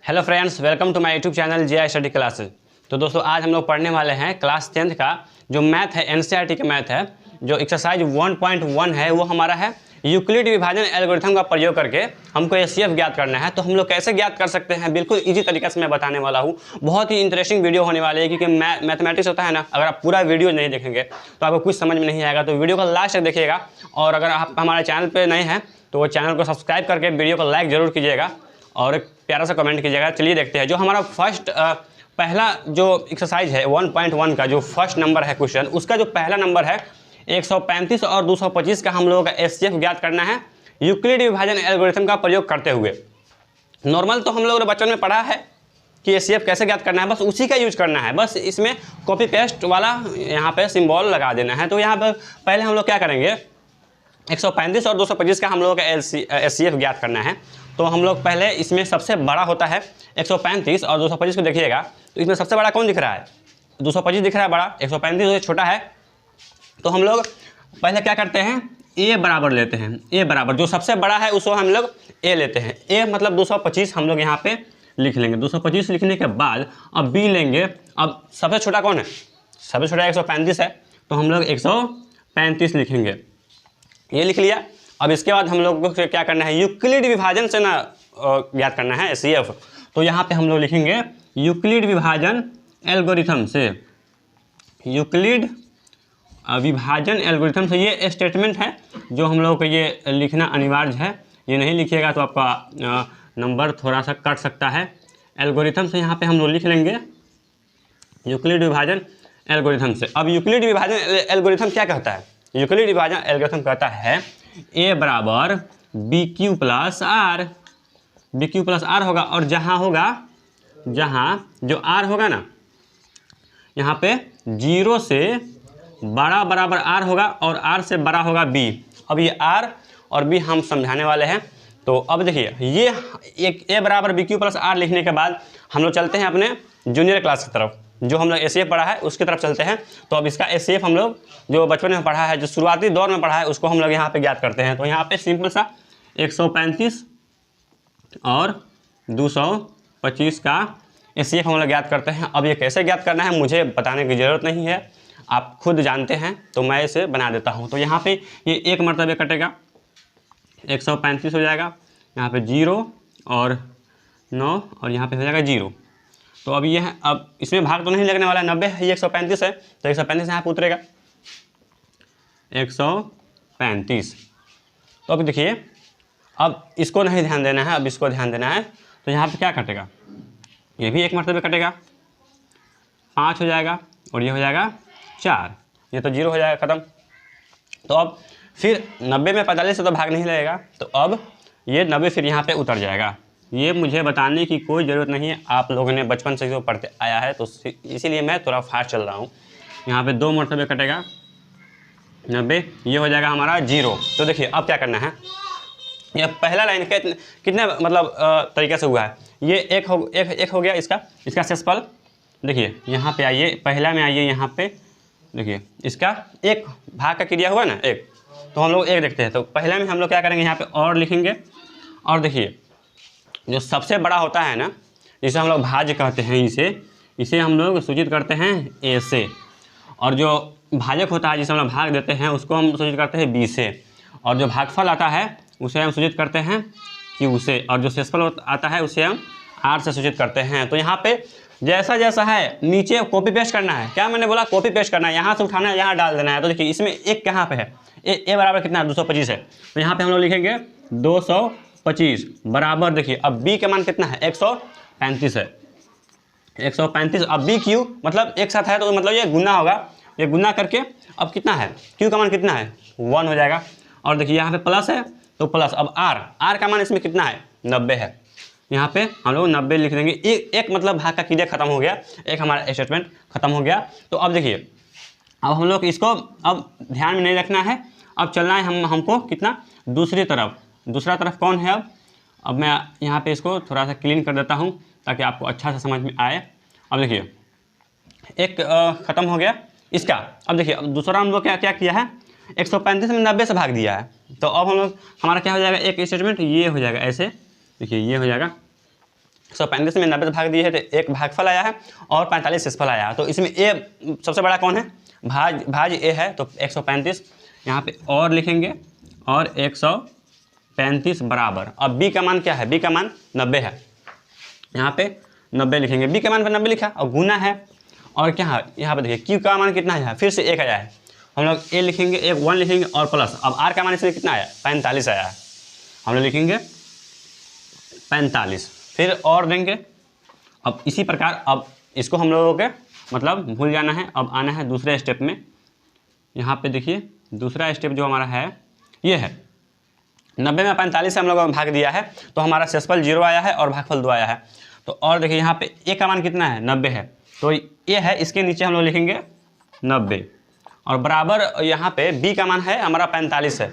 Hello friends, welcome to my YouTube channel J I study classes. तो दोस्तों आज हम लोग पढ़ने वाले हैं क्लास 10th का जो मैथ है, एनसीईआरटी का मैथ है, जो एक्सरसाइज 1.1 है वो हमारा है यूक्लिड विभाजन एल्गोरिथम का प्रयोग करके हमको एचसीएफ ज्ञात करना है। तो हम लोग कैसे ज्ञात कर सकते हैं, बिल्कुल इजी तरीके से मैं बताने वाला हूँ। बहुत ही इंटरेस्टिंग वीडियो होने वाली है, क्योंकि मैथमेटिक्स होता है ना, अगर आप पूरा वीडियो नहीं देखेंगे तो आपको कुछ समझ में नहीं आएगा। तो वीडियो को लास्ट तक देखिएगा, और अगर आप हमारे चैनल पर नए हैं तो वो चैनल को सब्सक्राइब करके वीडियो को लाइक ज़रूर कीजिएगा और एक प्यारा सा कमेंट कीजिएगा। चलिए देखते हैं। जो हमारा पहला जो एक्सरसाइज है 1.1 का जो फर्स्ट नंबर है क्वेश्चन, उसका जो पहला नंबर है 135 और 225 का हम लोगों का एचसीएफ ज्ञात करना है यूक्लिड विभाजन एल्गोरिथम का प्रयोग करते हुए। नॉर्मल तो हम लोगों ने बचपन में पढ़ा है कि एचसीएफ कैसे ज्ञात करना है, बस उसी का यूज करना है। बस इसमें कॉपी पेस्ट वाला यहाँ पे सिंबल लगा देना है। तो यहाँ पर पहले हम लोग क्या करेंगे, 135 और 225 का हम लोगों का एचसीएफ ज्ञात करना है। तो हम लोग पहले इसमें सबसे बड़ा होता है 135 और 225 को देखिएगा, तो इसमें सबसे बड़ा कौन दिख रहा है? 225 दिख रहा है बड़ा, 135 छोटा है। तो हम लोग पहले क्या करते हैं, ए बराबर लेते हैं। ए बराबर जो सबसे बड़ा है उसको हम लोग ए लेते हैं। ए मतलब 225 हम लोग यहाँ पे लिख लेंगे। 225 लिखने के बाद अब बी लेंगे। अब सबसे छोटा कौन है? सबसे छोटा 135 है, तो हम लोग 135 लिखेंगे। ये लिख लिया। अब इसके बाद हम लोग को क्या करना है, यूक्लिड विभाजन से ना ज्ञात करना है एचसीएफ। तो यहाँ पे हम लोग लिखेंगे यूक्लिड विभाजन एल्गोरिथम से। यूक्लिड विभाजन एल्गोरिथम से, ये स्टेटमेंट है जो हम लोग को ये लिखना अनिवार्य है। ये नहीं लिखिएगा तो आपका नंबर थोड़ा सा कट सकता है। एल्गोरिथम से यहाँ पे हम लोग लिख लेंगे यूक्लिड विभाजन एल्गोरिथम से। अब यूक्लिड विभाजन एल्गोरिथम क्या कहता है? यूक्लिड विभाजन एल्गोरिथम कहता है ए बराबर B Q plus R. B Q plus R होगा, और जहाँ जो आर होगा ना, यहाँ पे 0 से बड़ा बराबर आर होगा और आर से बड़ा होगा बी। अब ये आर और बी हम समझाने वाले हैं। तो अब देखिए, ये एक ए बराबर बी क्यू प्लस आर लिखने के बाद हम लोग चलते हैं अपने जूनियर क्लास की तरफ। जो हम लोग एचसीएफ पढ़ा है उसकी तरफ चलते हैं। तो अब इसका एचसीएफ हम लोग जो बचपन में पढ़ा है, जो शुरुआती दौर में पढ़ा है, उसको हम लोग यहाँ पे ज्ञात करते हैं। तो यहाँ पे सिंपल सा 135 और 225 का एचसीएफ हम लोग ज्ञात करते हैं। अब ये कैसे ज्ञात करना है मुझे बताने की ज़रूरत नहीं है, आप खुद जानते हैं। तो मैं इसे बना देता हूँ। तो यहाँ पे ये एक मरतबे कटेगा, 135 हो जाएगा, यहाँ पे 0 और 9 और यहाँ पे हो जाएगा 0। तो अब ये है, अब इसमें भाग तो नहीं लगने वाला है, 90 है, ये 135 है, तो 135 यहाँ पे उतरेगा 135। तो अब देखिए, अब इसको नहीं ध्यान देना है, अब इसको ध्यान देना है। तो यहाँ पे क्या कटेगा, ये भी एक मरतबे कटेगा, 5 हो जाएगा, और ये हो जाएगा 4, ये तो 0 हो जाएगा, ख़त्म। तो अब फिर 90 में 45 से तो भाग नहीं लगेगा, तो अब ये 90 फिर यहाँ पे उतर जाएगा। ये मुझे बताने की कोई ज़रूरत नहीं है, आप लोगों ने बचपन से जो पढ़ते आया है, तो इसीलिए मैं थोड़ा फास्ट चल रहा हूँ। यहाँ पे 2 मरतबे कटेगा 90, ये हो जाएगा हमारा 0। तो देखिए अब क्या करना है, यह पहला लाइन के कितने मतलब तरीके से हुआ है। ये एक हो गया इसका शेषफल। देखिए यहाँ पे आइए, पहला में आइए, यहाँ पे देखिए इसका एक भाग का क्रिया हुआ ना, एक। तो हम लोग एक देखते हैं। तो पहला में हम लोग क्या करेंगे, यहाँ पे और लिखेंगे, और देखिए जो सबसे बड़ा होता है ना, जिसे हम लोग भाज्य कहते हैं, इसे हम लोग सूचित करते हैं ए से। और जो भाजक होता है, जिसे हम लोग भाग देते हैं, उसको हम सूचित करते हैं बी से। और जो भागफल आता है उसे हम सूचित करते हैं क्यू से। और जो शेषफल आता है उसे हम आर से सूचित करते हैं। तो यहाँ पे जैसा जैसा है नीचे कॉपी पेस्ट करना है। क्या मैंने बोला? कॉपी पेस्ट करना है, यहाँ से उठाना है, यहाँ डाल देना है। तो देखिए इसमें एक कहाँ पे है, ए बराबर कितना है, 225 है। तो यहाँ पे हम लोग लिखेंगे 225 बराबर, देखिए अब बी का मान कितना है, 135 है, 135। अब बी क्यू मतलब एक साथ है, तो मतलब ये गुना होगा, ये गुना करके अब कितना है, क्यू का मान कितना है, 1 हो जाएगा। और देखिए यहाँ पे प्लस है, तो प्लस। अब आर का मान इसमें कितना है, 90 है। यहाँ पे हम लोग 90 लिख देंगे। एक मतलब भाग का क्रिया खत्म हो गया, एक हमारा स्टेटमेंट खत्म हो गया। तो अब देखिए, अब हम लोग इसको अब ध्यान में नहीं रखना है, अब चलना है हमको कितना, दूसरा तरफ कौन है। अब मैं यहाँ पे इसको थोड़ा सा क्लीन कर देता हूँ ताकि आपको अच्छा से समझ में आए। अब देखिए एक ख़त्म हो गया इसका। अब देखिए अब दूसरा हम लोग क्या किया है, 135 में 90 से भाग दिया है। तो अब हम लोग हमारा क्या हो जाएगा, एक स्टेटमेंट ये हो जाएगा ऐसे, देखिए ये हो जाएगा 135 में 90 से भाग दिए है तो एक भागफल आया है और 45 शेषफल आया है। तो इसमें ए सबसे बड़ा कौन है, भाज ए है, तो 135 यहाँ पे और लिखेंगे और 135 बराबर। अब बी का मान क्या है, बी का मान 90 है, यहाँ पे 90 लिखेंगे, बी का मान पर 90 लिखा और गुना है और क्या है यहाँ पे देखिए क्यू का मान कितना है, फिर से 1 आया है, हम लोग ए लिखेंगे, एक 1 लिखेंगे और प्लस। अब आर का मान इसमें कितना आया, 45 आया है, हम लोग लिखेंगे 45, फिर और देंगे। अब इसी प्रकार अब इसको हम लोगों के मतलब भूल जाना है। अब आना है दूसरे स्टेप में, यहाँ पे देखिए दूसरा स्टेप जो हमारा है ये है 90 में 45 से हम लोगों ने भाग दिया है तो हमारा शेषफल 0 आया है और भागफल 2 आया है। तो और देखिए यहाँ पे ए का मान कितना है, 90 है, तो ये है, इसके नीचे हम लोग लिखेंगे 90 और बराबर यहाँ पे बी का मान है हमारा 45 है,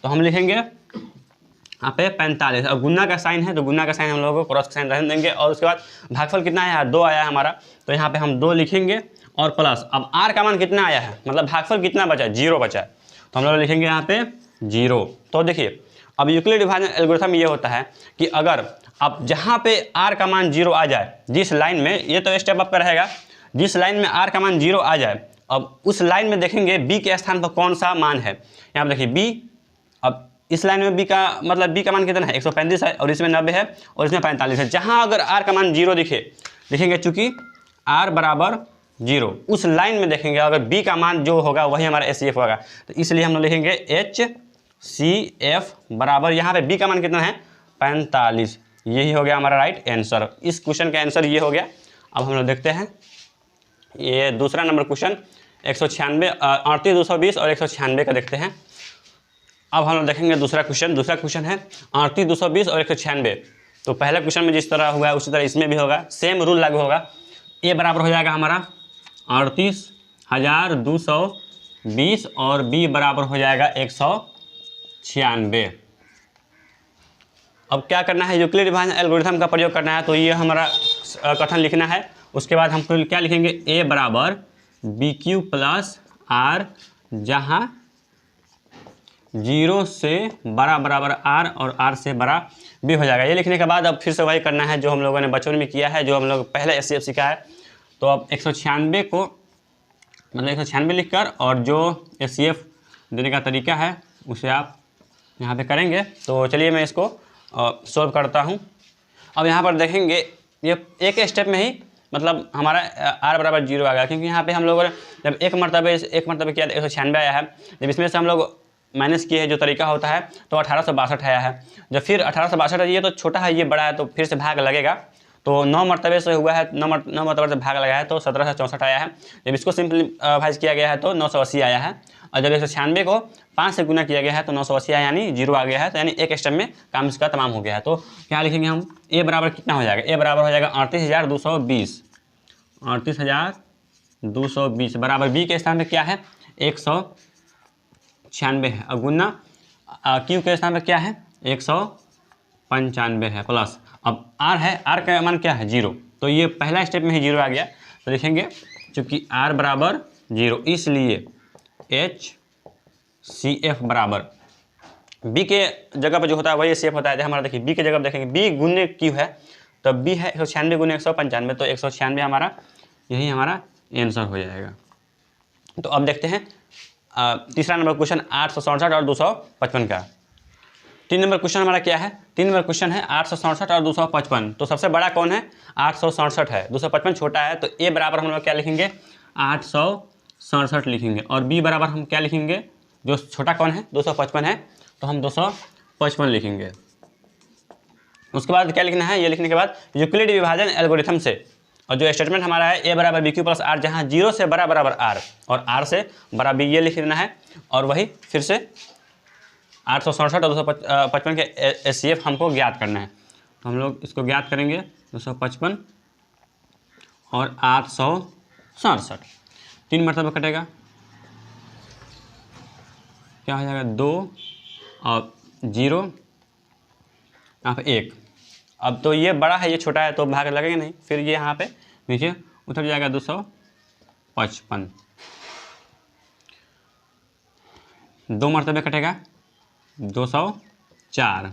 तो हम लिखेंगे यहाँ पे 45 और गुना का साइन है तो गुना का साइन हम लोगों को क्रॉस का साइन रहने देंगे। और उसके बाद भागफल कितना आया है, 2 आया है हमारा, तो यहाँ पे हम 2 लिखेंगे और प्लस। अब आर का मान कितना आया है, मतलब भागफल कितना बचा है, 0 बचा है, तो हम लोग लिखेंगे यहाँ पे 0। तो देखिए अब यूक्लिड विभाजन एल्गोरिथम ये होता है कि अगर अब जहाँ पे आर का मान 0 आ जाए, जिस लाइन में, ये तो स्टेप अप का रहेगा, जिस लाइन में आर का मान 0 आ जाए, अब उस लाइन में देखेंगे बी के स्थान पर कौन सा मान है। यहाँ पर देखिए बी, अब इस लाइन में बी का मतलब बी का मान कितना है, 135 है और इसमें 90 है और इसमें 45 है। जहाँ अगर आर का मान 0 दिखे, लिखेंगे चूंकि आर बराबर 0, उस लाइन में देखेंगे अगर बी का मान जो होगा वही हमारा HCF होगा, तो इसलिए हम लोग लिखेंगे HCF बराबर, यहाँ पे बी का मान कितना है, 45। यही हो गया हमारा राइट आंसर। इस क्वेश्चन का आंसर ये हो गया। अब हम लोग देखते हैं ये दूसरा नंबर क्वेश्चन 196, 38,220 और 196 का देखते हैं। अब हम लोग देखेंगे दूसरा क्वेश्चन है 38,220 और 196। तो पहले क्वेश्चन में जिस तरह हुआ है उसी तरह इसमें भी होगा, सेम रूल लागू होगा। ए बराबर हो जाएगा हमारा 38,220 और बी बराबर हो जाएगा 196। अब क्या करना है, यूक्लिड विभाजन एल्गोरिथम का प्रयोग करना है। तो ये हमारा कथन लिखना है, उसके बाद हम क्या लिखेंगे, ए बराबर BQ प्लस आर, जहाँ 0 से बड़ा बराबर आर और आर से बड़ा बी हो जाएगा। ये लिखने के बाद अब फिर से वही करना है जो हम लोगों ने बचपन में किया है, जो हम लोग पहले HCF सीखा है। तो अब 196 को मतलब 196 लिखकर और जो HCF देने का तरीका है उसे आप यहाँ पे करेंगे। तो चलिए मैं इसको सॉल्व करता हूँ। अब यहाँ पर देखेंगे ये एक स्टेप में ही मतलब हमारा आर बराबर 0 आ गया, क्योंकि यहाँ पे हम लोगों ने जब एक मरतबे किया 196 आया है, जब इसमें से हम लोग माइनस किए है जो तरीका होता है तो 1862 आया है। जब फिर 1862 ये तो छोटा है ये बड़ा है तो फिर से भाग लगेगा, तो 9 मरतबे से हुआ है, 9 मरतबे से भाग लगा है तो 1764 आया है। जब इसको सिंपलीफाइज किया गया है तो 980 आया है, और जब 196 को 5 से गुना किया गया है तो 980 आया, यानी 0 आ गया है। तो यानी एक स्टेप में काम इसका तमाम हो गया है। तो क्या लिखेंगे हम, ए बराबर कितना हो जाएगा, ए बराबर हो जाएगा 38,220, 38,220 बराबर बी के स्थान पर क्या है 196 है, और गुना क्यू के स्थान पर क्या है 195 है प्लस। अब आर है, आर का मान क्या है 0, तो ये पहला स्टेप में ही 0 आ गया। तो लिखेंगे चूँकि आर बराबर 0 इसलिए HCF बराबर बी के जगह पर जो होता है वही HCF होता है। हमारा देखिए बी के जगह पर देखेंगे बी गुने क्यू है, तो बी है 196 गुने 195, तो 196 हमारा यही हमारा आंसर हो जाएगा। तो अब देखते हैं तीसरा नंबर क्वेश्चन 867 और 255 का। 3 नंबर क्वेश्चन हमारा क्या है, 3 नंबर क्वेश्चन है 867 और 255। तो सबसे बड़ा कौन है, 867 है, 255 छोटा है। तो ए बराबर हम लोग क्या लिखेंगे 867 लिखेंगे, और बी बराबर हम क्या लिखेंगे, जो छोटा कौन है 255 है तो हम 255 लिखेंगे। उसके बाद क्या लिखना है, ये लिखने के बाद यूक्लिड विभाजन एल्गोरिथम से, और जो स्टेटमेंट हमारा है ए बराबर BQ प्लस आर, जहाँ 0 से बड़ा बराबर आर और आर से बड़ा बी, ये लिख देना है। और वही फिर से 867 और 255 के HCF हमको ज्ञात करना है। तो हम लोग इसको ज्ञात करेंगे 255 और 867, 3 मरतबा कटेगा, क्या हो जाएगा 2 और 0 यहाँ पे 1। अब तो ये बड़ा है ये छोटा है तो भाग लगेगा नहीं, फिर ये यहाँ पे नीचे उतर जाएगा 255, 2 मरतबे कटेगा 204,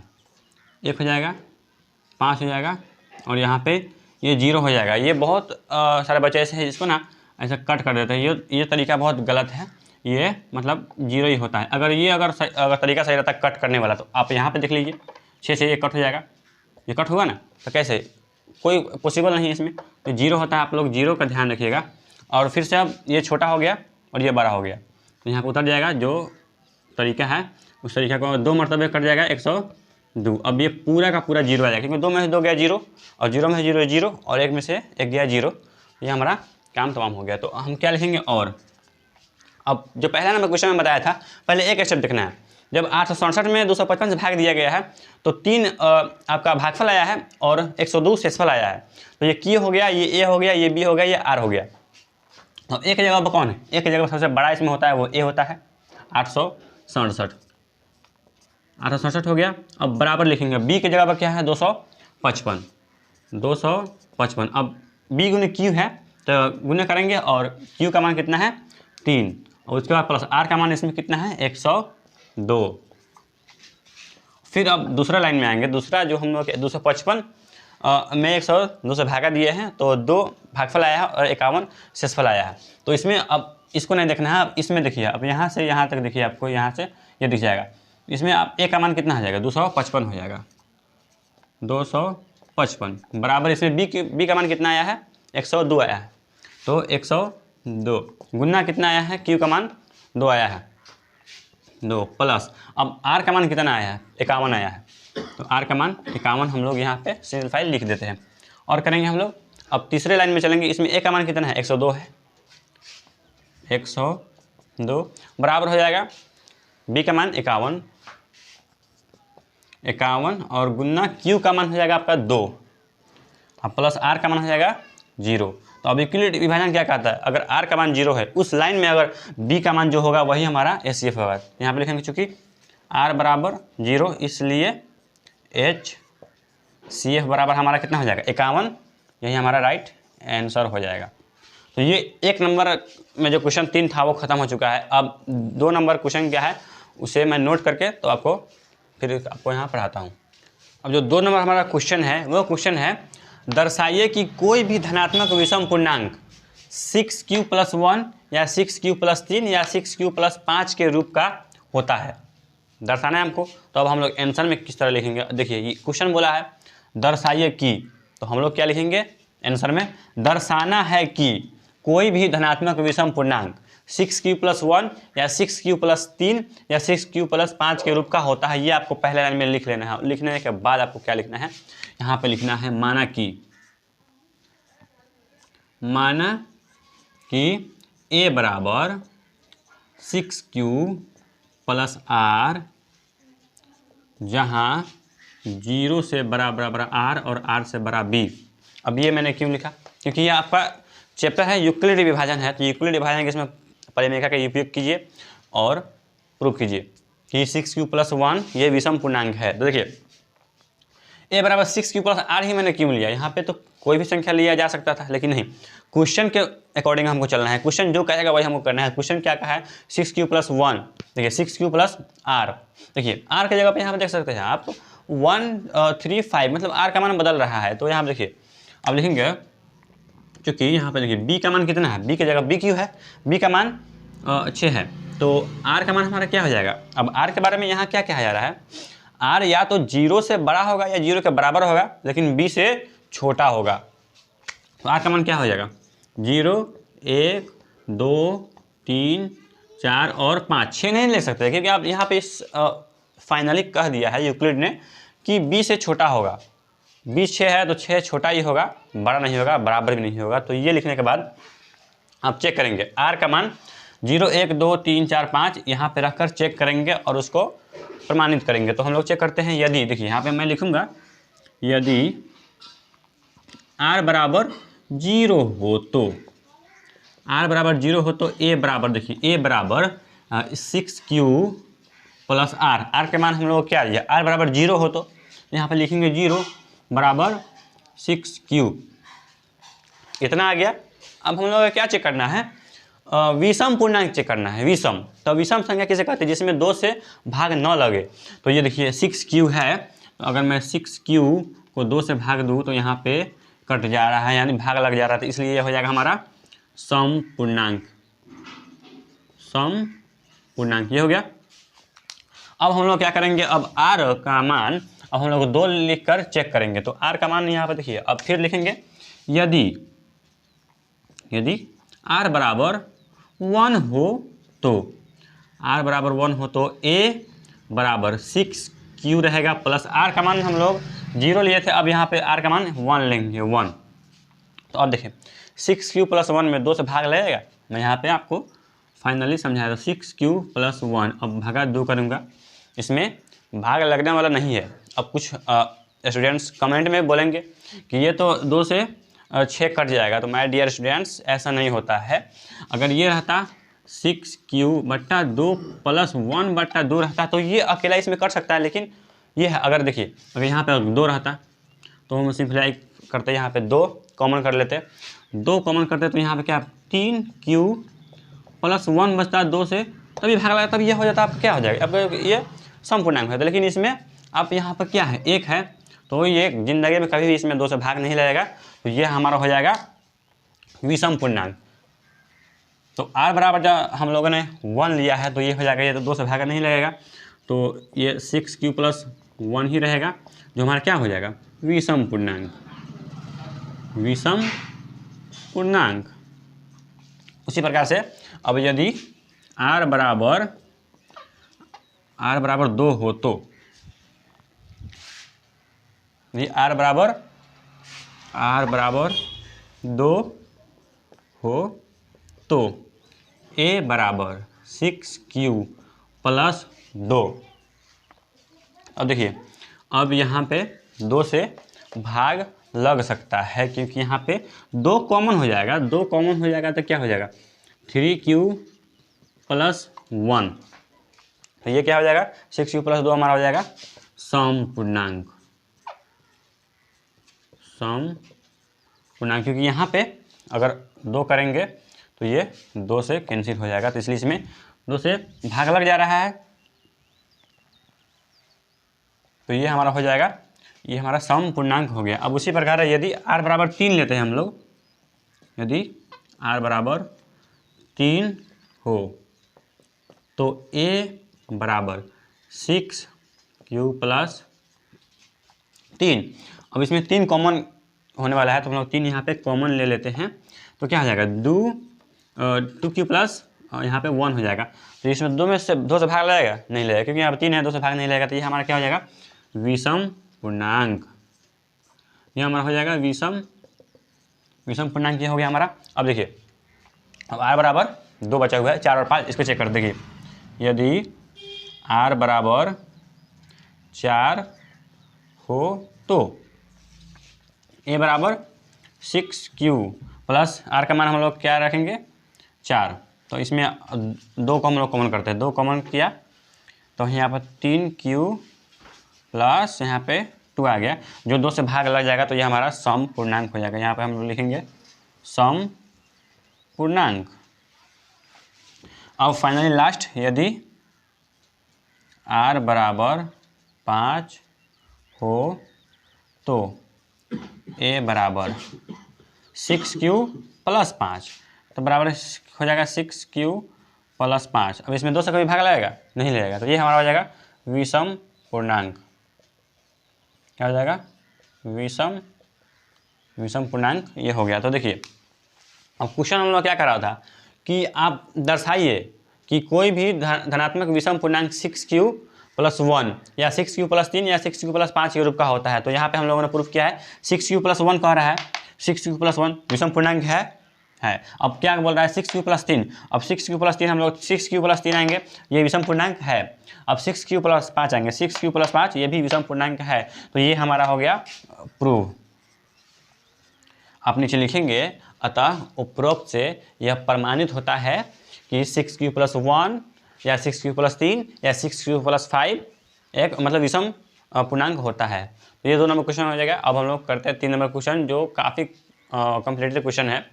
1 हो जाएगा, 5 हो जाएगा, और यहाँ पे ये 0 हो जाएगा। ये बहुत सारे बच्चे ऐसे हैं जिसको ना ऐसा कट कर देते हैं। ये तरीका बहुत गलत है, ये मतलब 0 ही होता है। अगर तरीका सही रहता कट करने वाला तो आप यहाँ पे देख लीजिए 6 से ये कट हो जाएगा, ये कट होगा ना, तो कैसे, कोई पॉसिबल नहीं है इसमें, तो 0 होता है। आप लोग 0 का ध्यान रखिएगा। और फिर से अब ये छोटा हो गया और ये बड़ा हो गया, तो यहाँ पर उतर जाएगा जो तरीका है उस तरीका को 2 मरतबे कट जाएगा 102। अब ये पूरा का पूरा 0 आ जाएगा, क्योंकि 2 में से 2 गया 0 और 0 में से 0 0 और 1 में से 1 गया 0। ये हमारा काम तमाम हो गया। तो हम क्या लिखेंगे, और अब जो पहला नंबर क्वेश्चन में बताया था, पहले एक स्टेप देखना है। जब 867 में 255 से भाग दिया गया है तो 3 आपका भागफल आया है और 102 शेषफल आया है। तो ये Q हो गया, ये A हो गया, ये B हो गया, ये R हो गया। तो एक जगह पर कौन है, एक जगह पर सबसे बड़ा इसमें होता है वो A होता है, 867 हो गया। अब बराबर लिखेंगे, B की जगह पर क्या है 255। अब B गुने Q है तो गुने करेंगे और Q का मान कितना है 3, और उसके बाद प्लस R का मान इसमें कितना है 102। फिर अब दूसरा लाइन में आएंगे। दूसरा जो हम लोग 255 में 102 से भागा दिए हैं तो 2 भागफल आया है और 51 शेषफल आया है। तो इसमें अब इसको नहीं देखना है, अब इसमें देखिए, अब यहाँ से यहाँ तक देखिए, आपको यहाँ से ये दिख जाएगा। इसमें आप A का मान कितना आ जाएगा 255 हो जाएगा, 255 बराबर इसमें B का मान कितना आया है 102 आया है, तो 102 गुना कितना आया है Q का मान 2 आया है, 2 प्लस अब R का मान कितना आया है 51 आया है, तो R का मान 51 हम लोग यहाँ पे सिंपलीफाई लिख देते हैं। और करेंगे हम लोग अब तीसरे लाइन में चलेंगे। इसमें A का मान कितना है 102 है, 102 बराबर हो जाएगा B का मान 51 और गुना Q का मान हो जाएगा आपका 2, अब प्लस R का मान हो जाएगा 0। तो अब यूक्लिड विभाजन क्या कहता है, अगर R का मान 0 है उस लाइन में अगर B का मान जो होगा वही हमारा HCF होगा। यहाँ पे लिखेंगे चूँकि R बराबर 0 इसलिए HCF बराबर हमारा कितना हो जाएगा 51, यही हमारा राइट आंसर हो जाएगा। तो ये 1 नंबर में जो क्वेश्चन 3 था वो ख़त्म हो चुका है। अब 2 नंबर क्वेश्चन क्या है उसे मैं नोट करके तो आपको यहाँ पढ़ाता हूँ। अब जो 2 नंबर हमारा क्वेश्चन है वो क्वेश्चन है, दर्शाइए कि कोई भी धनात्मक विषम पूर्णांक 6Q + 1 या 6Q + 3 या 6Q + 5 के रूप का होता है। दर्शाना है हमको। तो अब हम लोग आंसर में किस तरह लिखेंगे, देखिए ये क्वेश्चन बोला है दर्शाइए कि, तो हम लोग क्या लिखेंगे आंसर में, दर्शाना है कि कोई भी धनात्मक विषम पूर्णांक 6Q + 1 या 6Q + 3 या 6Q + 5 के रूप का होता है। ये आपको पहले लाइन में लिख लेना है। लिखने के बाद आपको क्या लिखना है, यहाँ पे लिखना है माना कि A बराबर 6Q + R जहाँ 0 से बड़ा R और R से बड़ा B। अब ये मैंने क्यों लिखा, क्योंकि ये आपका चैप्टर है यूक्लिड विभाजन है, तो यूक्लिड विभाजन के इसमें परिमेयका का उपयोग कीजिए और प्रूफ कीजिए कि 6Q + 1 ये विषम पूर्णांक है। तो देखिए A बराबर 6Q + R ही मैंने क्यों लिया, यहाँ पे तो कोई भी संख्या लिया जा सकता था, लेकिन नहीं, क्वेश्चन के अकॉर्डिंग हमको चलना है। क्वेश्चन जो कहेगा वही हमको करना है। क्वेश्चन क्या कहा है 6Q + 1, देखिए 6Q + R, देखिए R की जगह पे यहाँ पे देख सकते हैं आप 135, मतलब R का मान बदल रहा है। तो यहाँ पे देखिए अब लिखेंगे, क्योंकि यहाँ पे देखिए B का मान कितना है, B की जगह BQ है, B का मान 6 है, तो R का मान हमारा क्या हो जाएगा। अब R के बारे में यहाँ क्या कहा जा रहा है, R या तो 0 से बड़ा होगा या 0 के बराबर होगा, लेकिन B से छोटा होगा। तो R का मान क्या हो जाएगा 0, 1, 2, 3, 4 और 5, 6 नहीं ले सकते, क्योंकि आप यहाँ पे इस फाइनली कह दिया है यूक्लिड ने कि B से छोटा होगा। B 6 है तो 6 छोटा ही होगा, बड़ा नहीं होगा, बराबर भी नहीं होगा। तो ये लिखने के बाद आप चेक करेंगे R का मान 0, 1, 2, 3, 4, 5 यहाँ पे रखकर चेक करेंगे और उसको प्रमाणित करेंगे। तो हम लोग चेक करते हैं, यदि देखिए यहाँ पे मैं लिखूँगा यदि R बराबर 0 हो तो, R बराबर 0 हो तो A बराबर, देखिए A बराबर 6Q + R, R के मान हम लोग क्या लिया, R बराबर 0 हो तो यहाँ पे लिखेंगे 0 बराबर 6Q, इतना आ गया। अब हम लोग को क्या चेक करना है, विषम पूर्णांक चेक करना है, विषम। तो विषम संख्या किसे कहते हैं, जिसमें 2 से भाग न लगे। तो ये देखिए 6Q है, तो अगर मैं 6Q को 2 से भाग दूँ तो यहाँ पे कट जा रहा है, यानी भाग लग जा रहा था, इसलिए ये हो जाएगा हमारा समपूर्णांक। समपूर्णांक ये हो गया। अब हम लोग क्या करेंगे, अब r का मान अब हम लोग 2 लिख कर चेक करेंगे। तो r का मान यहाँ पर देखिए, अब फिर लिखेंगे यदि r बराबर 1 हो तो r बराबर 1 हो तो a बराबर 6q रहेगा प्लस r का मान हम लोग 0 लिए थे, अब यहाँ पे r का मान 1 लेंगे 1। तो अब देखिए 6q प्लस 1 में 2 से भाग लगेगा, मैं यहाँ पे आपको फाइनली समझाया। तो 6q प्लस 1 अब भागा 2 करूँगा, इसमें भाग लगने वाला नहीं है। अब कुछ स्टूडेंट्स कमेंट में बोलेंगे कि ये तो 2 से 6 कट जाएगा, तो माय डियर स्टूडेंट्स ऐसा नहीं होता है। अगर ये रहता 6q बट्टा 2 प्लस 1 बट्टा 2 रहता तो ये अकेला इसमें कर सकता है, लेकिन ये है अगर देखिए अगर यहाँ पे 2 रहता तो हम सिंप्लाई करते, यहाँ पे 2 कॉमन कर लेते, 2 कॉमन करते तो यहाँ पे क्या 3q प्लस 1 बचता 2 से, तभी भाग लगा, तब ये हो जाता, अब क्या हो जाएगा, अब ये समपूर्णांक होता है। लेकिन इसमें अब यहाँ पर क्या है 1 है, तो ये जिंदगी में कभी भी इसमें 2 से भाग नहीं लगेगा, तो ये हमारा हो जाएगा विषम पूर्णांक। तो r बराबर जब हम लोगों ने 1 लिया है तो ये हो जाएगा, ये तो 2 से भाग नहीं लगेगा, तो ये 6q प्लस 1 ही रहेगा, जो हमारा क्या हो जाएगा विषम पूर्णांक। विषम पूर्णांक। उसी प्रकार से अब यदि r बराबर 2 हो तो यदि r बराबर 2 हो तो a बराबर 6q प्लस 2। अब देखिए अब यहाँ पे 2 से भाग लग सकता है, क्योंकि यहाँ पे 2 कॉमन हो जाएगा, 2 कॉमन हो जाएगा तो क्या हो जाएगा 3q प्लस 1, तो ये क्या हो जाएगा 6q प्लस 2 हमारा हो जाएगा समपूर्णांक। समपूर्णांक, क्योंकि यहाँ पे अगर 2 करेंगे तो ये 2 से कैंसिल हो जाएगा, तो इसलिए इसमें 2 से भाग लग जा रहा है, तो ये हमारा हो जाएगा, ये हमारा समपूर्णांक हो गया। अब उसी प्रकार है यदि r बराबर 3 लेते हैं हम लोग, यदि r बराबर 3 हो तो a बराबर 6q प्लस 3। अब इसमें 3 कॉमन होने वाला है, तो हम लोग 3 यहाँ पे कॉमन ले लेते हैं, तो क्या हो जाएगा 2q प्लस यहाँ पे 1 हो जाएगा। तो इसमें 2 से भाग लगेगा नहीं लगेगा, क्योंकि यहाँ पे 3 है, 2 से भाग नहीं लगेगा, तो ये हमारा क्या हो जाएगा विषम पूर्णांक। ये हमारा हो जाएगा विषम पूर्णांक, ये हो गया हमारा। अब देखिए अब r बराबर 2 बचा हुआ है, 4 और 5 इसको चेक कर देखिए, यदि r बराबर 4 हो तो a बराबर 6q प्लस r का मान हम लोग क्या रखेंगे 4, तो इसमें 2 को हम लोग कॉमन करते हैं, 2 कॉमन किया तो यहाँ पर 3q प्लस यहाँ पे 2 आ गया, जो 2 से भाग लग जाएगा तो ये हमारा समपूर्णांक हो जाएगा। यहाँ पे हम लोग लिखेंगे समपूर्णांक। अब फाइनली लास्ट, यदि r बराबर 5 हो तो a बराबर 6q प्लस 5, तो बराबर हो जाएगा 6q प्लस 5। अब इसमें 2 से कभी भाग लगेगा नहीं लगेगा, तो ये हमारा हो जाएगा विषम पूर्णांक। क्या हो जाएगा विषम पूर्णांक, ये हो गया। तो देखिए अब क्वेश्चन हम लोग क्या कर रहा था कि आप दर्शाइए कि कोई भी धनात्मक विषम पूर्णांक 6q प्लस 1 या 6q प्लस 3 या 6q प्लस 5 के रूप का होता है। तो यहाँ पे हम लोगों ने प्रूफ किया है 6q प्लस 1 कह रहा है, 6q प्लस 1 विषम पूर्णांक है। अब क्या बोल रहा है 6q प्लस 3, अब 6q प्लस 3 हम लोग 6q प्लस 3 आएंगे, ये विषम पूर्णांक है। अब 6q प्लस 5 आएंगे, 6q प्लस 5 ये भी विषम पूर्णांक है। तो ये हमारा हो गया प्रूफ। आप नीचे लिखेंगे अतः उपरोक्त से यह प्रमाणित होता है कि 6q प्लस 1 या 6q प्लस 3 या 6q प्लस 5 एक मतलब विषम पूर्णांक होता है। तो ये 2 नंबर क्वेश्चन हो जाएगा। अब हम लोग करते हैं 3 नंबर क्वेश्चन, जो काफ़ी कॉम्प्लिकेटेड क्वेश्चन है,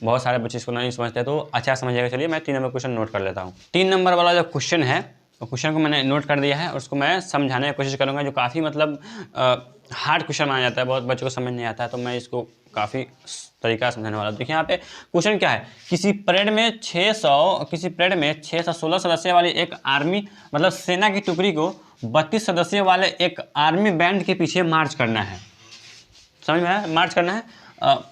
बहुत सारे बच्चे इसको नहीं समझते, तो अच्छा समझिएगा। चलिए मैं 3 नंबर क्वेश्चन नोट कर लेता हूँ। 3 नंबर वाला जो क्वेश्चन है क्वेश्चन को मैंने नोट कर दिया है और उसको मैं समझाने की कोशिश करूँगा, जो काफ़ी मतलब हार्ड क्वेश्चन माना जाता है, बहुत बच्चों को समझ नहीं आता है, तो मैं इसको काफ़ी तरीका समझाने वाला हूँ। देखिए यहाँ पे क्वेश्चन क्या है, किसी परेड में 616 सदस्य वाली एक आर्मी मतलब सेना की टुकड़ी को 32 सदस्यों वाले एक आर्मी बैंड के पीछे मार्च करना है। समझ में आया? मार्च करना है,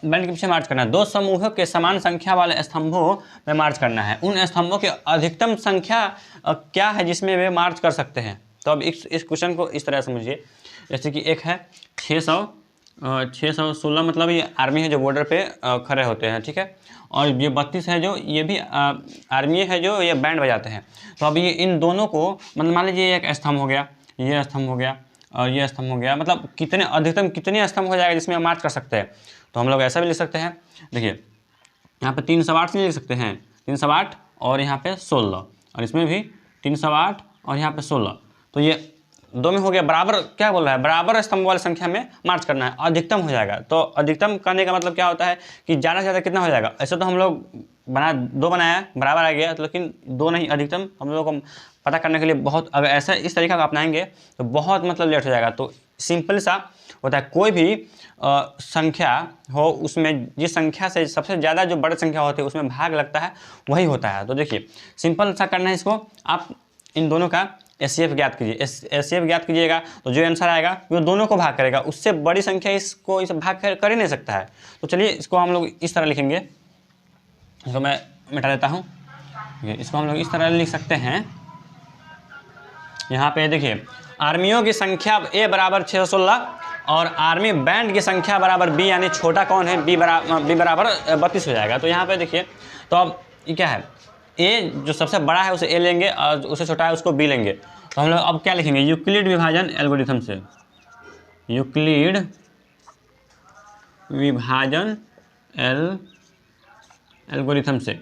बैंड के पीछे मार्च करना है। 2 समूहों के समान संख्या वाले स्तंभों में मार्च करना है। उन स्तंभों की अधिकतम संख्या क्या है जिसमें वे मार्च कर सकते हैं? तो अब इस क्वेश्चन को इस तरह समझिए, जैसे कि एक है 616 मतलब ये आर्मी है जो बॉर्डर पे खड़े होते हैं, ठीक है, और ये 32 है जो ये भी आर्मी है जो ये बैंड बजाते हैं। तो अब ये इन दोनों को मतलब मान लीजिए एक स्तंभ हो गया, ये स्तंभ हो गया और ये स्तंभ हो गया, मतलब कितने अधिकतम कितने स्तंभ हो जाएगा जिसमें हम मार्च कर सकते हैं? तो हम लोग ऐसा भी लिख सकते हैं, देखिए यहाँ पे 308 से लिख सकते हैं, 308 और यहाँ पे 16 और इसमें भी 308 और यहाँ पे 16। तो ये दो में हो गया बराबर, क्या बोल रहा है, बराबर स्तंभ वाली संख्या में मार्च करना है, अधिकतम हो जाएगा। तो अधिकतम करने का मतलब क्या होता है कि ज़्यादा से ज़्यादा कितना हो जाएगा? ऐसे तो हम लोग दो बनाया बराबर आ गया, लेकिन दो नहीं, अधिकतम हम लोग को पता करने के लिए बहुत, अगर ऐसा इस तरीका का अपनाएंगे तो बहुत मतलब लेट हो जाएगा। तो सिंपल सा होता है, कोई भी संख्या हो उसमें जिस संख्या से सबसे ज़्यादा जो बड़ी संख्या होती है उसमें भाग लगता है वही होता है। तो देखिए सिंपल सा करना है इसको, आप इन दोनों का एचसीएफ ज्ञात कीजिए। एचसीएफ ज्ञात कीजिएगा तो जो आंसर आएगा वो दोनों को भाग करेगा, उससे बड़ी संख्या इसको इस भाग कर ही नहीं सकता है। तो चलिए इसको हम लोग इस तरह लिखेंगे, इसको मैं मिटा देता हूँ। इसको हम लोग इस तरह लिख सकते हैं, यहाँ पे देखिए आर्मियों की संख्या A बराबर 616 और आर्मी बैंड की संख्या बराबर B, यानी छोटा कौन है, B बराबर 32 हो जाएगा। तो यहाँ पे देखिए, तो अब ये क्या है, A जो सबसे बड़ा है उसे A लेंगे और उससे छोटा है उसको B लेंगे। तो हम लोग अब क्या लिखेंगे, यूक्लिड विभाजन एल्गोरिथम से, यूक्लिड विभाजन एल्गोरिथम से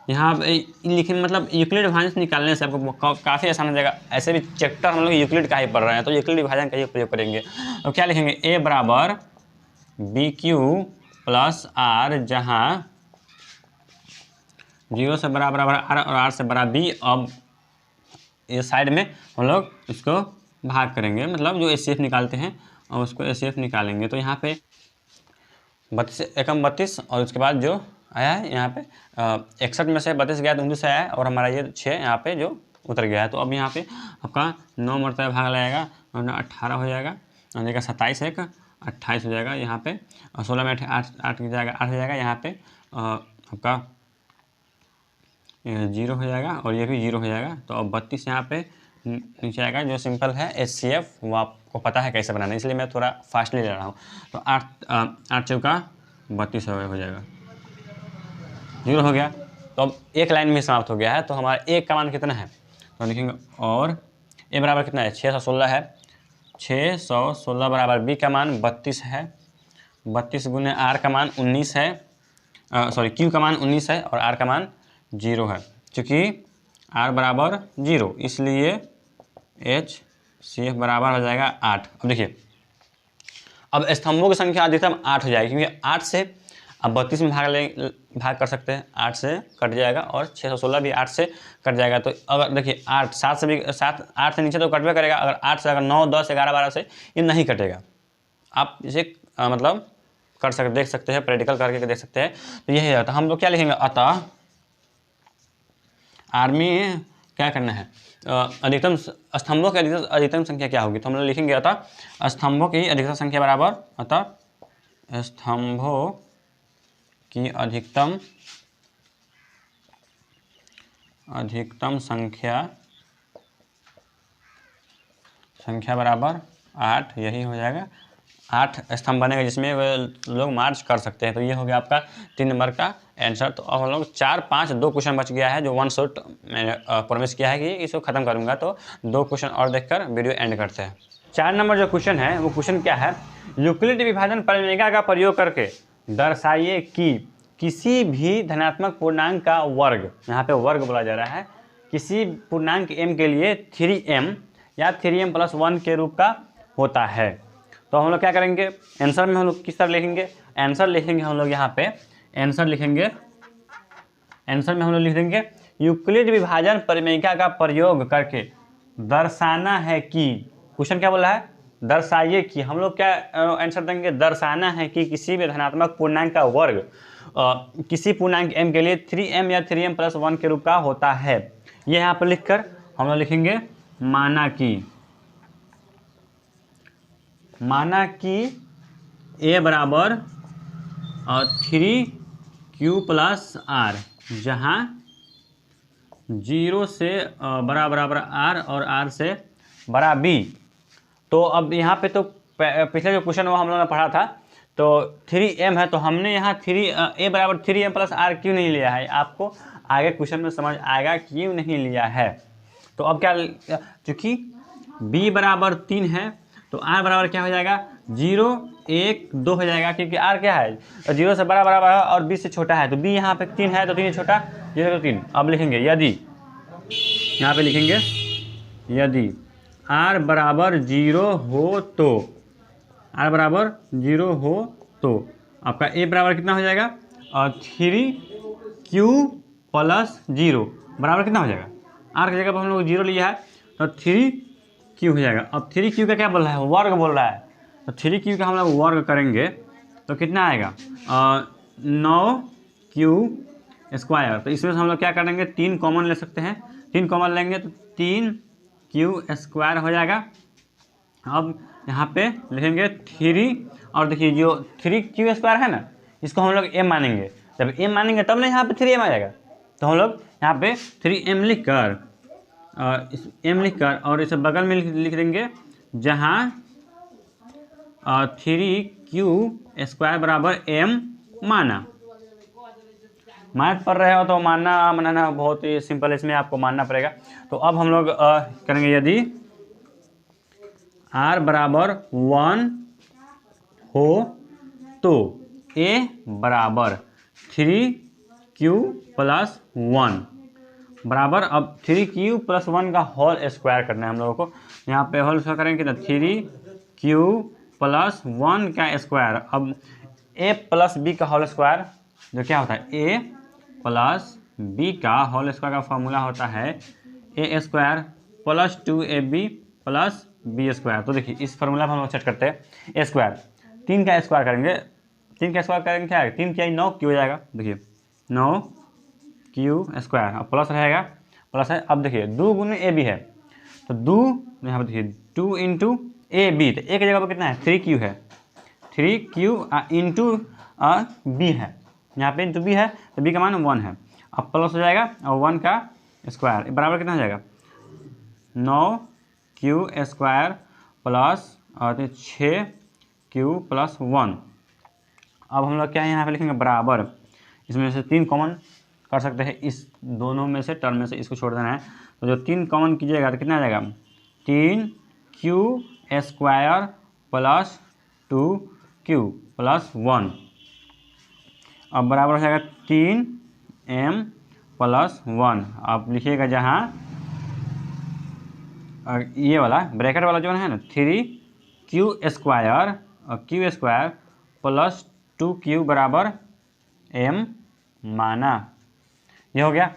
यहाँ लिखे, मतलब यूक्लिड विभाजन से निकालने से आपको काफ़ी आसान हो जाएगा। ऐसे भी चैप्टर हम लोग यूक्लिड का ही पढ़ रहे हैं तो यूक्लिड विभाजन का ही प्रयोग करेंगे। तो क्या लिखेंगे, A बराबर BQ प्लस R, जहाँ 0 से बड़ा बराबर R और R से बड़ा B। अब ये साइड में हम लोग इसको भाग करेंगे, मतलब जो एचसीएफ निकालते हैं और उसको एचसीएफ निकालेंगे। तो यहाँ पे 32 एकम 32 और उसके बाद जो आया है यहाँ पे 61 में से 32 गया तो 29 आया है और हमारा ये 6 यहाँ पे जो उतर गया है। तो अब यहाँ पे आपका 9 मरतबा भाग लगेगा, 18 हो जाएगा, देखा 27 एक 28 हो जाएगा यहाँ पे, और 16 में 8 की जाएगा 8 हो जाएगा, यहाँ पे आपका 0 हो जाएगा और ये भी 0 हो जाएगा। तो अब 32 यहाँ पे नीचे आएगा, जो सिंपल है एचसीएफ वो आपको पता है कैसे बनाना है, इसलिए मैं थोड़ा फास्टली ले रहा हूँ। तो 8 चौका 32 हो जाएगा, 0 हो गया। तो अब एक लाइन में समाप्त हो गया है। तो हमारा एक का मान कितना है, तो लिखेंगे, और ए बराबर कितना है, 616 है, 616 बराबर बी का मान 32 है, 32 गुने आर का मान 19 है, सॉरी क्यू का मान 19 है और आर का मान 0 है। चूँकि आर बराबर 0 इसलिए एच सी एफ बराबर हो जाएगा 8। अब देखिए, अब स्तंभों की संख्या अधिकतम 8 हो जाएगी, क्योंकि 8 से अब 32 में भाग कर सकते हैं, 8 से कट जाएगा और 616 भी 8 से कट जाएगा। तो अगर देखिए 8 7 से भी 8 से नीचे तो कटवे करेगा, अगर 8 से अगर 9 10 11 12 से ये नहीं कटेगा। आप इसे मतलब कर सकते, देख सकते हैं, प्रैक्टिकल करके देख सकते हैं। तो यही है। तो हम लोग क्या लिखेंगे, अतः आर्मी क्या करना है, अधिकतम स्तंभों की अधिकतम संख्या क्या होगी। तो हम लोग लिखेंगे अतः स्तंभों की अधिकतम संख्या बराबर, अतः स्तंभों की अधिकतम संख्या बराबर 8, यही हो जाएगा। 8 स्तंभ बनेगा जिसमें वे लोग मार्च कर सकते हैं। तो ये हो गया आपका 3 नंबर का आंसर। तो अब हम लोग 4 5 2 क्वेश्चन बच गया है, जो वन शॉट मैंने प्रॉमिस किया है कि इसको ख़त्म करूँगा। तो 2 क्वेश्चन और देखकर वीडियो एंड करते हैं। 4 नंबर जो क्वेश्चन है वो क्वेश्चन क्या है, यूक्लिड विभाजन परिमेय का प्रयोग करके दर्शाइए कि किसी भी धनात्मक पूर्णांक का वर्ग, यहाँ पे वर्ग बोला जा रहा है, किसी पूर्णांक m के लिए 3m या 3m + 1 के रूप का होता है। तो हम लोग क्या करेंगे, आंसर में हम लोग किस तरह लिखेंगे, आंसर लिखेंगे हम लोग यहाँ पे, आंसर लिखेंगे, आंसर में हम लोग लिख देंगे यूक्लिड विभाजन परिमेयिका का प्रयोग करके दर्शाना है कि, क्वेश्चन क्या बोला है, दर्शाइए कि, हम लोग क्या आंसर देंगे, दर्शाना है कि किसी भी धनात्मक पूर्णांक का वर्ग किसी पूर्णांक m के लिए 3m या 3m+1 के रूप का होता है। ये यहाँ पर लिखकर हम लोग लिखेंगे माना कि a बराबर 3q+r, जहाँ 0 से बड़ा बराबर r और r से बड़ा b। तो अब यहाँ पे तो पिछले जो क्वेश्चन वो हम लोगों ने पढ़ा था, तो 3m है, तो हमने यहाँ a बराबर 3m+r क्यों नहीं लिया है, आपको आगे क्वेश्चन में समझ आएगा क्यों नहीं लिया है। तो अब क्या, चूँकि b बराबर 3 है तो r बराबर क्या हो जाएगा, 0 1 2 हो जाएगा, क्योंकि r क्या है, 0 से बड़ा बराबर है और b से छोटा है, तो b यहाँ पे 3 है तो 3 छोटा, 0 तो 3। अब लिखेंगे यदि, यहाँ पे लिखेंगे यदि r बराबर 0 हो तो, r बराबर 0 हो तो आपका a बराबर कितना हो जाएगा, और 3q+0 बराबर कितना हो जाएगा, r की जगह पर हम लोग 0 लिया है तो 3q हो जाएगा। अब 3q का क्या बोल रहा है, वर्ग बोल रहा है, तो 3q का हम लोग वर्ग करेंगे तो कितना आएगा, 9q²। तो इसमें से हम लोग क्या करेंगे, 3 कॉमन ले सकते हैं, 3 कॉमन लेंगे तो 3q² हो जाएगा। अब यहाँ पे लिखेंगे 3, और देखिए जो 3q² है ना, इसको हम लोग m मानेंगे, जब m मानेंगे तब ना यहाँ पे 3m आ जाएगा, तो हम लोग यहाँ पे 3m लिखकर और इसे बगल में लिख देंगे, जहाँ 3q² बराबर m माना। मैथ पढ़ रहे हो तो मानना मनाना बहुत ही सिंपल है, इसमें आपको मानना पड़ेगा। तो अब हम लोग करेंगे यदि r बराबर 1 हो तो a बराबर 3q+1 बराबर, अब 3q+1 का होल स्क्वायर करना है हम लोगों को। यहाँ पे होल स्क्वायर करेंगे कितना, 3q+1 का स्क्वायर। अब a+b का होल स्क्वायर जो क्या होता है, a+b का होल स्क्वायर का फॉर्मूला होता है a² + 2ab+b²। तो देखिए इस फॉर्मूला पर हम लोग सेट करते हैं a², 3 का स्क्वायर करेंगे, 3 का स्क्वायर करेंगे क्या है, 3 क्या 9q हो जाएगा, देखिए 9q², अब प्लस रहेगा, प्लस है। अब देखिए 2 गुने ab है, तो 2 यहाँ पर देखिए 2 × ab, तो एक जगह पर कितना है, 3q है, 3q × b है, यहाँ पे इंटू b है तो b का मान 1 है। अब प्लस हो जाएगा और 1 का स्क्वायर बराबर कितना हो जाएगा, 9q² प्लस 6q+1। अब हम लोग क्या है यहाँ पे लिखेंगे बराबर, इसमें से 3 कॉमन कर सकते हैं, इस दोनों में से टर्म में से इसको छोड़ देना है, तो जो 3 कॉमन कीजिएगा तो कितना आ जाएगा, 3q² + 2q+1। अब बराबर हो जाएगा 3m+1। आप लिखिएगा जहाँ ये वाला ब्रैकेट वाला जो है ना, 3q² और q² + 2q बराबर m माना। ये हो गया।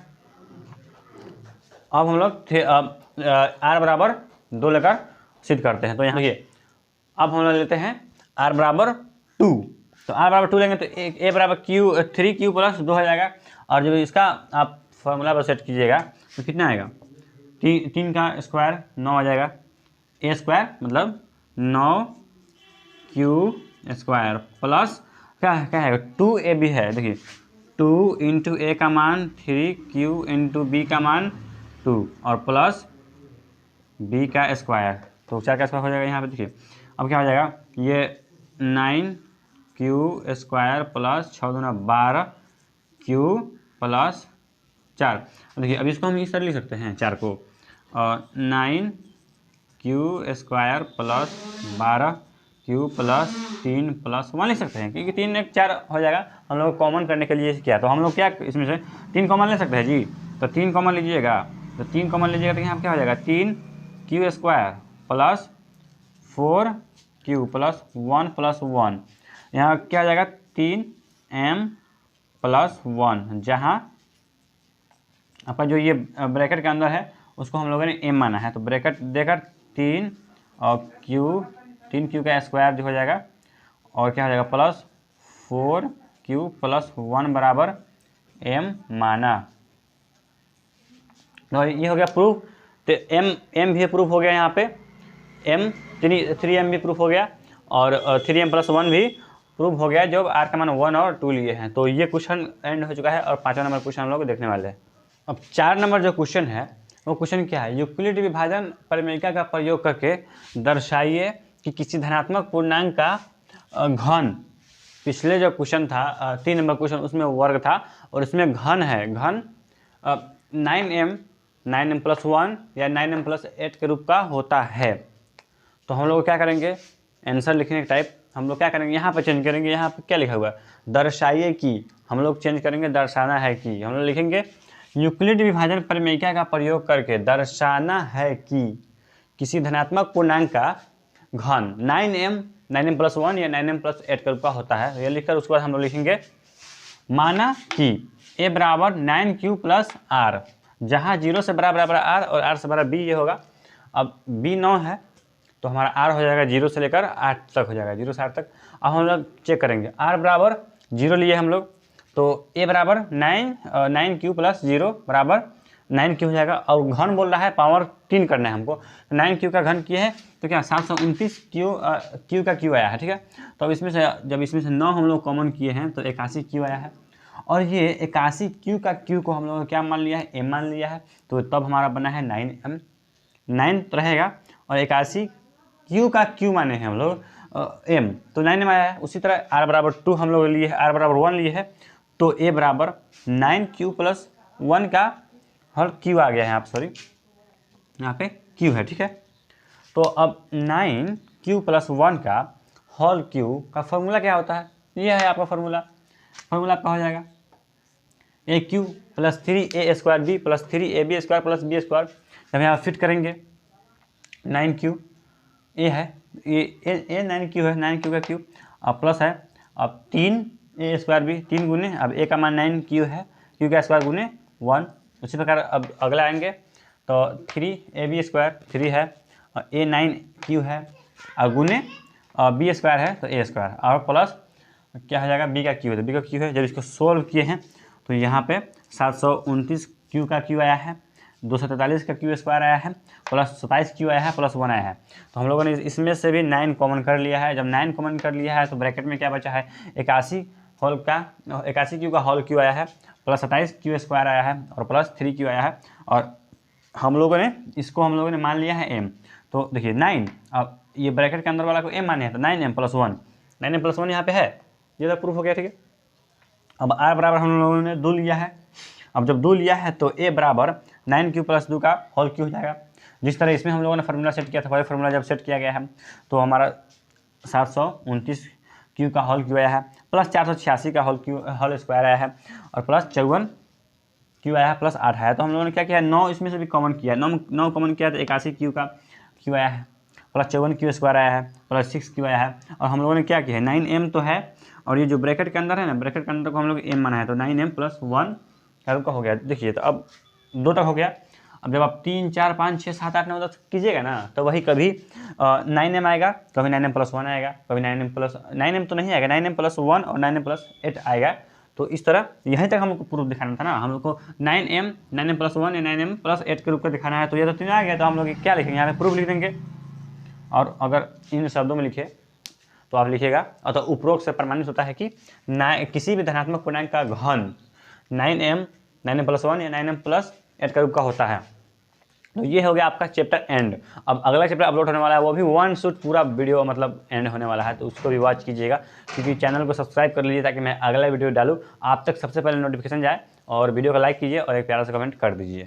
अब हम लोग r बराबर 2 लेकर सिद्ध करते हैं। तो यहाँ देखिए अब हम लोग लेते हैं r बराबर 2, तो r बराबर 2 लेंगे तो a बराबर 3q+2 हो जाएगा, और जब इसका आप फॉर्मूला पर सेट कीजिएगा तो कितना आएगा, 3 का स्क्वायर 9 आ जाएगा, a² मतलब 9q² प्लस क्या है 2ab है, देखिए 2 × a का मान 3q × b का मान 2 और प्लस b का स्क्वायर, तो 4 का स्क्वायर हो जाएगा यहाँ पे। देखिए अब क्या हो जाएगा, ये 9q² प्लस 6 दूना 12q प्लस 4। देखिए अब इसको हम इस तरह लिख सकते हैं 4 को, 9q² plus 12q plus 3 plus 1 लिख सकते हैं, क्योंकि 3 1 4 हो जाएगा। हम लोग कॉमन करने के लिए किया, तो हम लोग क्या इसमें से 3 कॉमन ले सकते हैं जी, तो 3 कॉमन लीजिएगा, तो 3 कॉमन लीजिएगा तो यहाँ क्या हो जाएगा, 3q² plus 4q plus 1 plus 1, यहाँ क्या हो जाएगा 3m+1, जहाँ आपका जो ये ब्रैकेट के अंदर है उसको हम लोगों ने m माना है, तो ब्रैकेट देकर 3 और तीन क्यू का स्क्वायर जो हो जाएगा और क्या हो जाएगा प्लस 4q + 1 बराबर m माना। तो ये हो गया प्रूफ। तो m भी प्रूफ हो गया यहाँ पे, m 3m भी प्रूफ हो गया और 3m + 1 भी प्रूफ हो गया जब r का मान 1 और 2 लिए हैं। तो ये क्वेश्चन एंड हो चुका है और 5वां नंबर क्वेश्चन हम लोग देखने वाले हैं। अब 4 नंबर जो क्वेश्चन है वो क्वेश्चन क्या है, यूक्लिड विभाजन परिमेयिका का प्रयोग करके दर्शाइए कि किसी धनात्मक पूर्णांक का घन। पिछले जो क्वेश्चन था 3 नंबर क्वेश्चन उसमें वर्ग था और इसमें घन है, घन 9m + 1 या 9m + 8 के रूप का होता है। तो हम लोग क्या करेंगे, आंसर लिखने का टाइप हम लोग क्या करेंगे, यहाँ पर चेंज करेंगे। यहाँ पर क्या लिखा हुआ है, दर्शाइए कि, हम लोग चेंज करेंगे दर्शाना है कि। हम लोग लिखेंगे यूक्लिड विभाजन परिमेयिका का प्रयोग करके दर्शाना है कि किसी धनात्मक पूर्णांक का घन 9m + 1 या 9m + 8 के रूप का होता है। ये लिखकर उसके बाद हम लोग लिखेंगे माना कि a बराबर 9q + r, जहाँ 0 से बड़ा बराबर r और r से बड़ा b ये होगा। अब b 9 है तो हमारा r हो जाएगा 0 से लेकर 8 तक हो जाएगा, 0 से 8 तक। अब हम लोग चेक करेंगे r बराबर 0 लिए हम लोग, तो a बराबर 9q + 0 बराबर 9q हो जाएगा। और घन बोल रहा है पावर 3 करना है हमको, 9q का घन किए है तो क्या 729 q का q आया है, ठीक है। तो अब इसमें से जब इसमें से 9 हम लोग कॉमन किए हैं तो 81 q आया है और ये 81 q का q को हम लोगों ने क्या मान लिया है, m मान लिया है। तो तब हमारा बना है 9m, 9 तो रहेगा और 81 q का q माने हैं हम लोग m, तो 9m आया है। उसी तरह r बराबर 2 हम लोग लिए है, r बराबर 1 लिए है, तो a बराबर 9q + 1 का हर q आ गया है, यहाँ पर सॉरी यहाँ पे q है, ठीक है। तो अब 9q + 1 का होल q का फॉर्मूला क्या होता है, ये है आपका फॉर्मूला आपका हो जाएगा aq + 3a² b + 3ab² + b²। जब यहाँ फिट करेंगे 9q a है, ये 9q है, 9q का q अब प्लस है, अब 3a² b, 3 गुने, अब a का मान 9q है, q का स्क्वायर गुने 1। उसी प्रकार अब अगला आएंगे तो 3ab² 3 है और a 9q है और गुने b² है तो a² और प्लस क्या हो जाएगा b का q है, तो b का q है। जब इसको सोल्व किए हैं तो यहाँ पे 729 q का q आया है, 243 का q² आया है, प्लस 27 q आया है, प्लस 1 आया है। तो हम लोगों ने इसमें से भी 9 कॉमन कर लिया है। जब 9 कॉमन कर लिया है तो ब्रैकेट में क्या बचा है, 81 q का होल q आया है, प्लस 27 q² आया है और प्लस 3q आया है और हम लोगों ने इसको मान लिया है m। तो देखिए 9, अब ये ब्रैकेट के अंदर वाला को m माने हैं तो 9m + 1, 9m + 1 यहाँ पे है, ये तो प्रूफ हो गया, ठीक है। अब r बराबर हम लोगों ने 2 लिया है। अब जब 2 लिया है तो a बराबर 9q + 2 का होल q हो जाएगा। जिस तरह इसमें हम लोगों ने फार्मूला सेट किया था वही फार्मूला जब सेट किया गया है तो हमारा 729 q का होल q आया है, प्लस 486 का होल स्क्वायर आया है और प्लस 54 q आया है, प्लस 8 है। तो हम लोगों ने क्या किया है, 9 इसमें से भी कॉमन किया है, 9 कॉमन किया तो 81 q का q आया है, प्लस 54 q² आया है, प्लस 6 q आया है। और हम लोगों ने क्या किया है, 9m तो है और ये जो ब्रैकेट के अंदर है ना, ब्रैकेट के अंदर को हम लोग m माना है तो 9m + 1 का रूप का हो गया। देखिए तो अब 2 तक हो गया। अब जब आप 3, 4, 5, 6, 7, 8, 9, 10 कीजिएगा ना तो वही कभी 9m आएगा, कभी 9m + 1 आएगा, कभी 9m तो नहीं आएगा, 9m + 1 और 9m + 8 आएगा। तो इस तरह यहीं तक हम लोग को प्रूफ दिखाना था ना, हम लोग को 9m + 1 या 9m + 8 के रूप का दिखाना है। तो ये तो 3 आ गया, तो हम लोग क्या लिखेंगे, यहाँ पे प्रूफ लिख देंगे। और अगर इन शब्दों में लिखे तो आप लिखिएगा अतः उपरोक्त से प्रमाणित होता है कि किसी भी धनात्मक पूर्णांक का घन 9m + 1 या 9m + 8 का रूप का होता है। तो ये हो गया आपका चैप्टर एंड। अब अगला चैप्टर अपलोड होने वाला है, वो भी 1 शॉट पूरा वीडियो मतलब एंड होने वाला है, तो उसको भी वॉच कीजिएगा। क्योंकि चैनल को सब्सक्राइब कर लीजिए ताकि मैं अगला वीडियो डालूँ आप तक सबसे पहले नोटिफिकेशन जाए, और वीडियो को लाइक कीजिए और एक प्यारा सा कमेंट कर दीजिए।